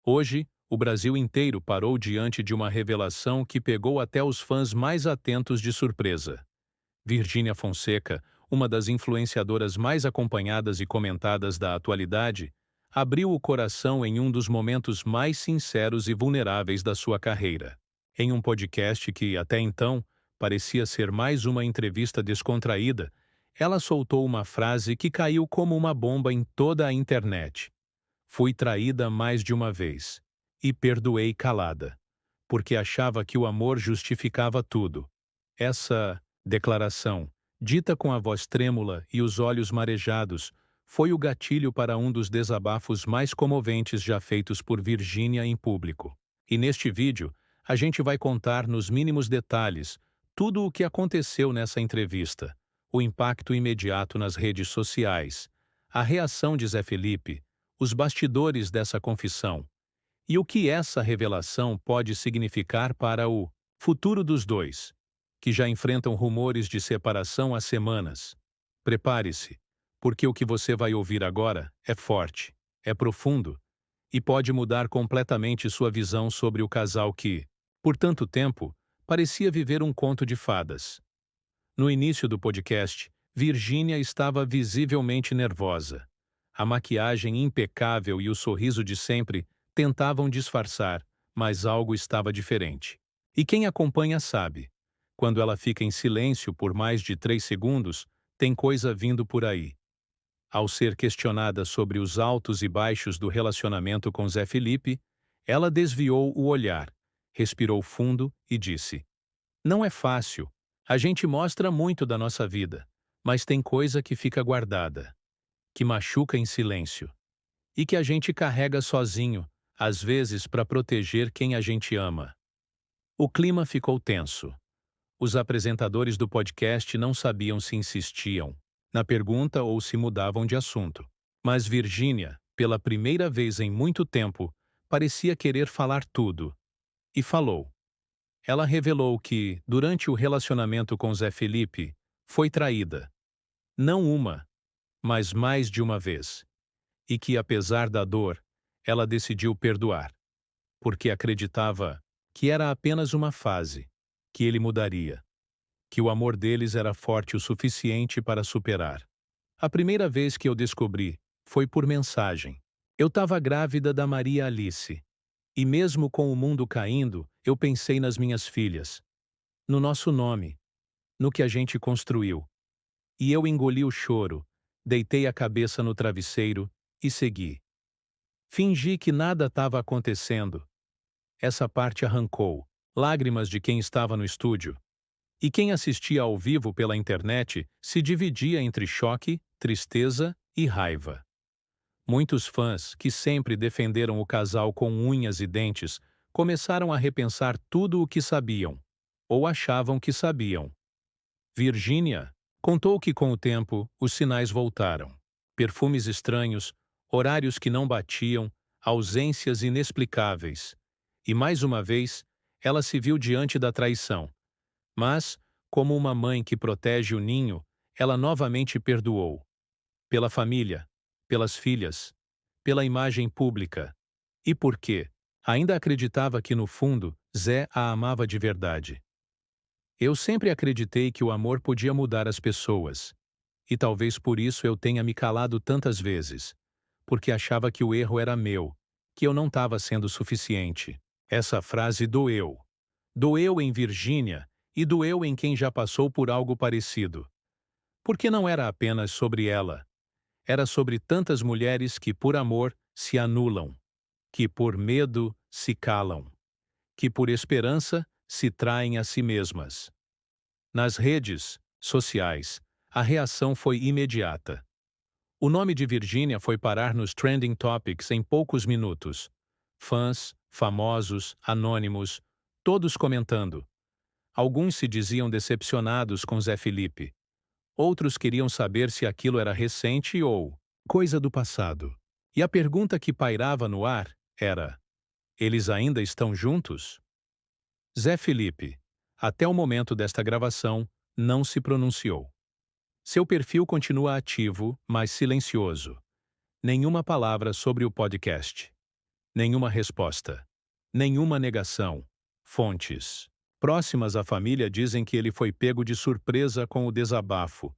Hoje, o Brasil inteiro parou diante de uma revelação que pegou até os fãs mais atentos de surpresa. Virgínia Fonseca, uma das influenciadoras mais acompanhadas e comentadas da atualidade, abriu o coração em um dos momentos mais sinceros e vulneráveis da sua carreira. Em um podcast que, até então, parecia ser mais uma entrevista descontraída, ela soltou uma frase que caiu como uma bomba em toda a internet. Fui traída mais de uma vez. E perdoei calada. Porque achava que o amor justificava tudo. Essa declaração, dita com a voz trêmula e os olhos marejados, foi o gatilho para um dos desabafos mais comoventes já feitos por Virgínia em público. E neste vídeo, a gente vai contar nos mínimos detalhes tudo o que aconteceu nessa entrevista, o impacto imediato nas redes sociais, a reação de Zé Felipe, os bastidores dessa confissão e o que essa revelação pode significar para o futuro dos dois, que já enfrentam rumores de separação há semanas. Prepare-se, porque o que você vai ouvir agora é forte, é profundo e pode mudar completamente sua visão sobre o casal que, por tanto tempo, parecia viver um conto de fadas. No início do podcast, Virgínia estava visivelmente nervosa. A maquiagem impecável e o sorriso de sempre tentavam disfarçar, mas algo estava diferente. E quem acompanha sabe. Quando ela fica em silêncio por mais de 3 segundos, tem coisa vindo por aí. Ao ser questionada sobre os altos e baixos do relacionamento com Zé Felipe, ela desviou o olhar, respirou fundo e disse: "Não é fácil. A gente mostra muito da nossa vida, mas tem coisa que fica guardada, que machuca em silêncio, e que a gente carrega sozinho, às vezes para proteger quem a gente ama." O clima ficou tenso. Os apresentadores do podcast não sabiam se insistiam na pergunta ou se mudavam de assunto. Mas Virgínia, pela primeira vez em muito tempo, parecia querer falar tudo. E falou. Ela revelou que, durante o relacionamento com Zé Felipe, foi traída. Não uma, mas mais de uma vez. E que, apesar da dor, ela decidiu perdoar. Porque acreditava que era apenas uma fase, que ele mudaria. Que o amor deles era forte o suficiente para superar. A primeira vez que eu descobri foi por mensagem. Eu estava grávida da Maria Alice. E mesmo com o mundo caindo, eu pensei nas minhas filhas. No nosso nome. No que a gente construiu. E eu engoli o choro, deitei a cabeça no travesseiro e segui. Fingi que nada estava acontecendo. Essa parte arrancou, lágrimas de quem estava no estúdio. E quem assistia ao vivo pela internet se dividia entre choque, tristeza e raiva. Muitos fãs, que sempre defenderam o casal com unhas e dentes, começaram a repensar tudo o que sabiam, ou achavam que sabiam. Virgínia contou que com o tempo os sinais voltaram. Perfumes estranhos, horários que não batiam, ausências inexplicáveis. E mais uma vez, ela se viu diante da traição. Mas, como uma mãe que protege o ninho, ela novamente perdoou. Pela família, pelas filhas, pela imagem pública. E por quê? Ainda acreditava que, no fundo, Zé a amava de verdade. Eu sempre acreditei que o amor podia mudar as pessoas. E talvez por isso eu tenha me calado tantas vezes. Porque achava que o erro era meu, que eu não estava sendo suficiente. Essa frase doeu. Doeu em Virgínia e doeu em quem já passou por algo parecido. Porque não era apenas sobre ela. Era sobre tantas mulheres que, por amor, se anulam. Que, por medo, se calam. Que, por esperança, se traem a si mesmas. Nas redes sociais, a reação foi imediata. O nome de Virgínia foi parar nos trending topics em poucos minutos. Fãs, famosos, anônimos, todos comentando. Alguns se diziam decepcionados com Zé Felipe. Outros queriam saber se aquilo era recente ou coisa do passado. E a pergunta que pairava no ar era: eles ainda estão juntos? Zé Felipe, até o momento desta gravação, não se pronunciou. Seu perfil continua ativo, mas silencioso. Nenhuma palavra sobre o podcast. Nenhuma resposta. Nenhuma negação. Fontes próximas à família dizem que ele foi pego de surpresa com o desabafo,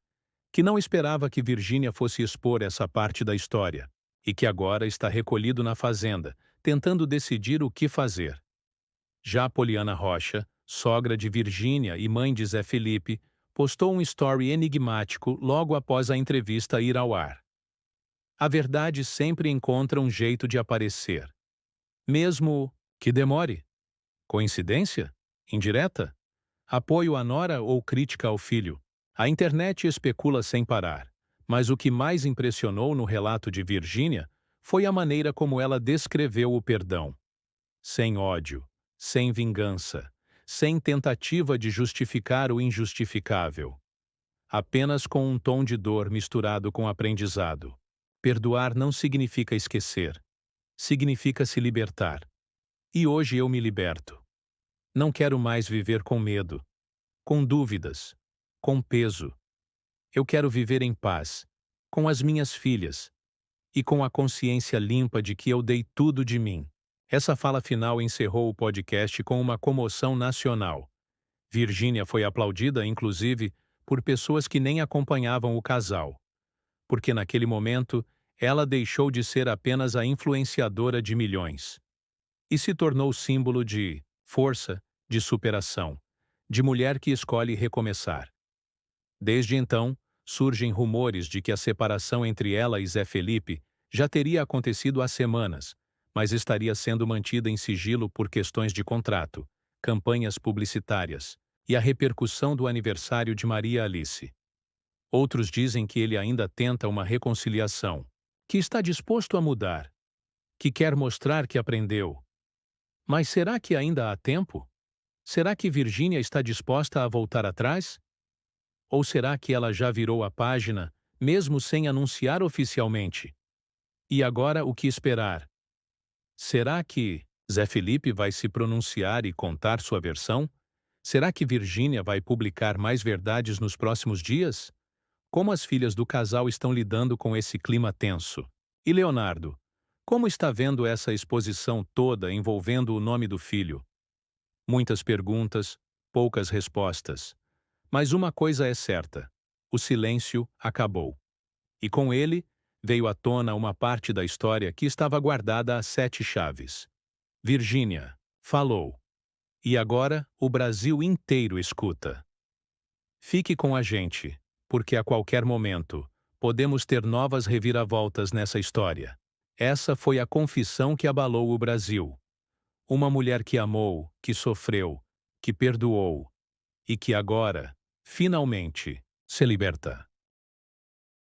que não esperava que Virgínia fosse expor essa parte da história, e que agora está recolhido na fazenda, tentando decidir o que fazer. Já Poliana Rocha, sogra de Virgínia e mãe de Zé Felipe, postou um story enigmático logo após a entrevista ir ao ar. A verdade sempre encontra um jeito de aparecer. Mesmo que demore. Coincidência? Indireta? Apoio à nora ou crítica ao filho? A internet especula sem parar, mas o que mais impressionou no relato de Virgínia foi a maneira como ela descreveu o perdão. Sem ódio, sem vingança, sem tentativa de justificar o injustificável. Apenas com um tom de dor misturado com aprendizado. Perdoar não significa esquecer. Significa se libertar. E hoje eu me liberto. Não quero mais viver com medo, com dúvidas, com peso. Eu quero viver em paz, com as minhas filhas, e com a consciência limpa de que eu dei tudo de mim. Essa fala final encerrou o podcast com uma comoção nacional. Virgínia foi aplaudida, inclusive, por pessoas que nem acompanhavam o casal. Porque naquele momento, ela deixou de ser apenas a influenciadora de milhões. E se tornou símbolo de força, de superação, de mulher que escolhe recomeçar. Desde então, surgem rumores de que a separação entre ela e Zé Felipe já teria acontecido há semanas, mas estaria sendo mantida em sigilo por questões de contrato, campanhas publicitárias e a repercussão do aniversário de Maria Alice. Outros dizem que ele ainda tenta uma reconciliação, que está disposto a mudar, que quer mostrar que aprendeu. Mas será que ainda há tempo? Será que Virgínia está disposta a voltar atrás? Ou será que ela já virou a página, mesmo sem anunciar oficialmente? E agora o que esperar? Será que Zé Felipe vai se pronunciar e contar sua versão? Será que Virgínia vai publicar mais verdades nos próximos dias? Como as filhas do casal estão lidando com esse clima tenso? E Leonardo, como está vendo essa exposição toda envolvendo o nome do filho? Muitas perguntas, poucas respostas. Mas uma coisa é certa: o silêncio acabou. E com ele, veio à tona uma parte da história que estava guardada a 7 chaves. Virgínia falou. E agora o Brasil inteiro escuta. Fique com a gente, porque a qualquer momento podemos ter novas reviravoltas nessa história. Essa foi a confissão que abalou o Brasil. Uma mulher que amou, que sofreu, que perdoou e que agora, finalmente, se liberta.